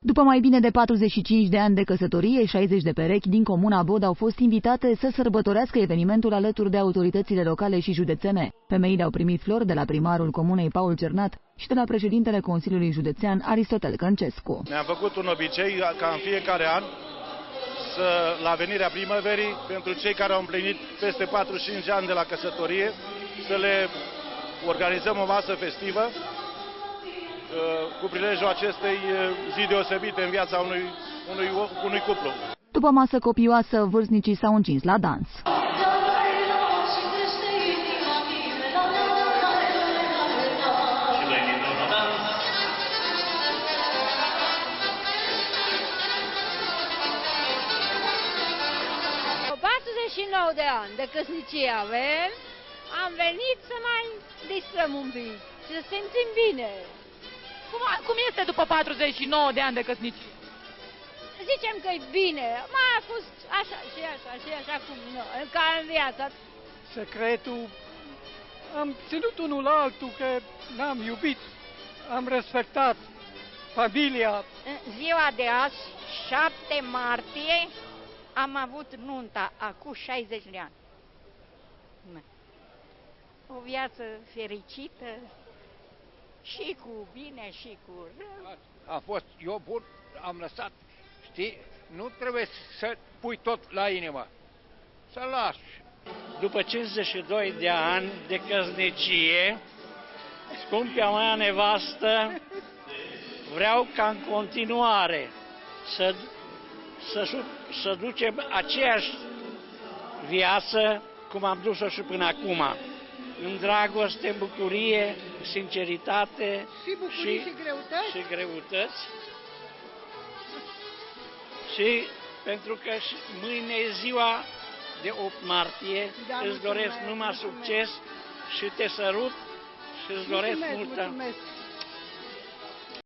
După mai bine de 45 de ani de căsătorie, 60 de perechi din comuna Bod au fost invitate să sărbătorească evenimentul alături de autoritățile locale și județene. Femeile au primit flori de la primarul comunei Paul Cernat și de la președintele Consiliului Județean Aristotel Căncescu. Ne-am făcut un obicei ca în fiecare an la venirea primăverii, pentru cei care au împlinit peste 45 de ani de la căsătorie, să le organizăm o masă festivă cu prilejul acestei zi deosebite în viața unui cuplu. După masă copioasă, vârstnicii s-au încins la dans. De ani de căsnicie avem, am venit să mai distrăm un pic și să simțim bine. Cum este după 49 de ani de căsnicie? Zicem că e bine, mai a fost așa și așa și așa cum ca în viața. Secretul, am ținut unul la altul că n-am iubit, am respectat familia. În ziua de azi, 7 martie, am avut nunta acum 60 de ani. O viață fericită, și cu bine și cu rău. A fost, eu bun, am lăsat, știi, nu trebuie să pui tot la inimă, să lași. După 52 de ani de căsnicie, scumpia mea nevastă, vreau ca în continuare să ducem aceeași viață cum am dus-o și până acum. În dragoste, în bucurie, sinceritate și greutăți. Și pentru că mâine e ziua de 8 martie, îți doresc numai succes și te sărut și îți doresc multă